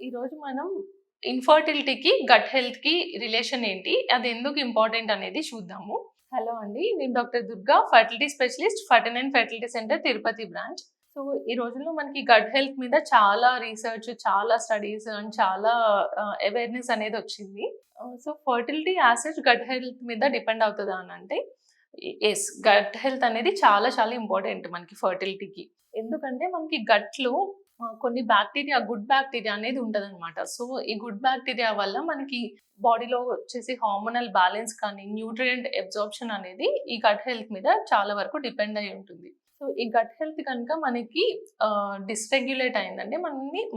ఈరోజు మనం ఇన్‌ఫర్టిలిటీకి, గట్ హెల్త్‌కి రిలేషన్ ఏంటి? అది ఎందుకు ఇంపార్టెంట్ అనేది చూద్దాము. హలో అండి. నేను doctor Durga, fertility specialist, 49 fertility centre, Tirupati branch. So, ఈ రోజుల్లో మనకి గట్ హెల్త్ మీద చాలా రీసెర్చ్, చాలా స్టడీస్ అండ్ చాలా అవేర్‌నెస్ అనేదొచ్చింది. So, fertility as such gut health మీద డిపెండ్ అవుతదా అనంటే, యెస్. గట్ హెల్త్ అనేది చాలా చాలా ఇంపార్టెంట్ మనకి ఫర్టిలిటీకి. ఎందుకంటే మనకి గట్‌లో కొన్ని బాక్టీరియా, గుడ్ బాక్టీరియా అనేది ఉంటదనమాట. సో, ఈ గుడ్ బాక్టీరియా వల్ల మనకి బాడీలో వచ్చేసి హార్మోనల్ బ్యాలెన్స్ కానీ, న్యూట్రియంట్ అబ్జార్ప్షన్ అనేది ఈ గట్ హెల్త్ మీద చాలా వరకు డిపెండ్ అయ్యి ఉంటుంది. సో, ఈ గట్ హెల్త్ కనుక మనకి డిస్‌రెగ్యులేట్ అయిందంటే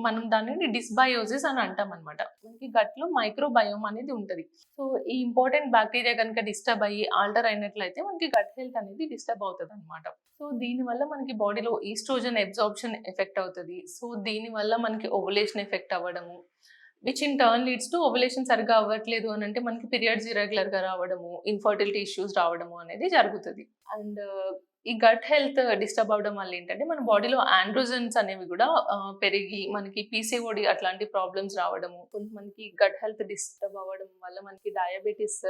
మనం దానిని డిస్‌బయోసిస్ అని అంటామనమాట. మనకి గట్‌లో మైక్రోబయోమ్ అనేది ఉంటది. సో, ఈ ఇంపార్టెంట్ బాక్టీరియా గనుక డిస్టర్బ్ అయ్యి, ఆల్టర్ అయినట్లయితే మనకి గట్ హెల్త్ అనేది డిస్టర్బ్ అవుతదనమాట. సో, దీనివల్ల మనకి బాడీలో ఈస్ట్రోజన్ అబ్జార్ప్షన్ ఎఫెక్ట్ అవుతది. సో, దీనివల్ల మనకి ఓవులేషన్ ఎఫెక్ట్ అవ్వడము, which in turn leads to ovulation సరిగ్గా అవ్వట్లేదు అనంటే మనకి పీరియడ్స్ ఇర్రెగ్యులర్‌గా రావడము, ఇన్‌ఫర్టిలిటీ ఇష్యూస్ రావడము అనేది జరుగుతది. అండ్ ఈ గట్ హెల్త్ డిస్టర్బ్ అవ్వడం వల్ల ఏంటంటే, మన బాడీలో ఆండ్రోజన్స్ అనేవి గూడా పెరిగి మనకి పీసీఓడీ అట్లాంటి ప్రాబ్లమ్స్ రావడము, కొంతమందికి గట్ హెల్త్ డిస్టర్బ్ అవ్వడం వల్ల మనకి డయాబెటిస్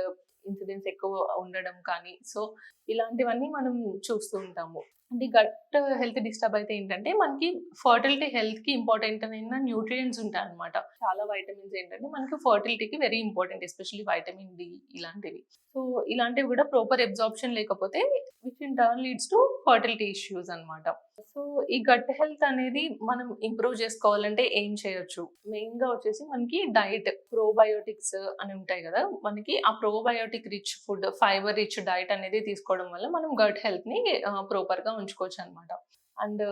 ఇన్సిడెన్స్ ఎక్కువ ఉండడం కానీ, సో, ఇలాంటివన్నీ మనం చూస్తూ ఉంటాము. అంటే గట్ హెల్త్ డిస్టర్బ్ అయితే ఏంటంటే, మనకి ఫర్టిలిటీ హెల్త్‌కి ఇంపార్టెంట్ అయిన న్యూట్రియంట్స్ ఉంటాయన్నమాట. చాలా వైటమిన్స్ ఏంటంటే, మనకి ఫర్టిలిటీకి very important. Especially vitamin D ఇలాంటివి. సో, ఇలాంటివి గూడా ప్రాపర్ అబ్జార్ప్షన్ లేకపోతే which in turn leads to fertility issues అన్నమాట. సో, ఈ గట్ హెల్త్ అనేది మనం ఇంప్రూవ్ చేసుకోవాలంటే ఏం చేయొచ్చు? మెయిన్‌గా వచ్చేసి మనకి డైట్, ప్రోబయోటిక్స్ అని ఉంటాయి గదా! మనకి ఆ probiotic rich food, fibre rich diet అనేది తీసుకోవడం వల్ల మనం గట్ హెల్త్‌ని ప్రాపర్‌గా ఉంచుకోవచ్చనమాట. And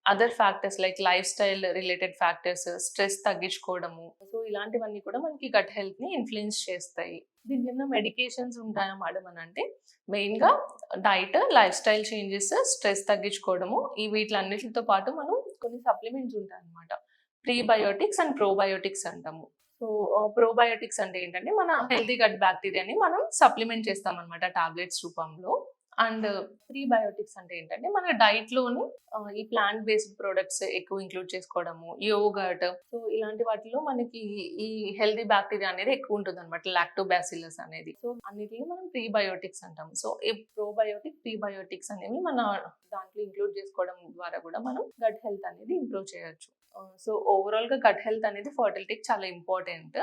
other factors like lifestyle related factors, stress తగ్గించుకోవడము. సో, ఇలాంటివన్నీ కూడా మనకి గట్ హెల్త్‌ని ఇన్‌ఫ్లుయెన్స్ చేస్తాయి. దీనికేమైనా మెడికేషన్స్ ఉంటాయా మేడం అనంటే, మెయిన్‌గా diet, lifestyle changes, stress తగ్గించుకోవడము, వీటిలన్నిటితో పాటు మనం కొన్ని సప్లిమెంట్స్ ఉంటాయన్నమాట. ప్రీబయోటిక్స్ అండ్ ప్రోబయోటిక్స్ అంటాము. సో, ప్రోబయోటిక్స్ అంటే ఏంటంటే, మన హెల్తీ గట్ బాక్టీరియాని మనం సప్లిమెంట్ చేస్తామన్నమాట టాబ్లెట్స్ రూపంలో. అండ్ ప్రీబయోటిక్స్ అంటే ఏంటంటే, మన డైట్‌లోని ఈ ప్లాంట్ బేస్డ్ ప్రొడక్ట్స్ ఎక్కువ ఇంక్లూడ్ చేసుకోవడము, యోగర్ట్, సో, ఇలాంటి వాటిలో మనకి ఈ హెల్తీ బాక్టీరియా అనేది ఎక్కువ ఉంటుందన్నమాట. లాక్టోబాసిల్లస్ అనేది. సో, అన్నిటిని మనం ప్రీబయోటిక్స్ అంటాం. సో, ఈ ప్రోబయోటిక్, ప్రీబయోటిక్స్ అనేవి మన దాంట్లో ఇంక్లూడ్ చేసుకోవడం ద్వారా కూడా మనం గట్ హెల్త్ అనేది ఇంప్రూవ్ చేయొచ్చు. సో, ఓవరాల్‌గా గట్ హెల్త్ అనేది ఫర్టిలిటీకి చాలా important.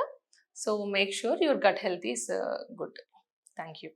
So, make sure your gut health is good. Thank you.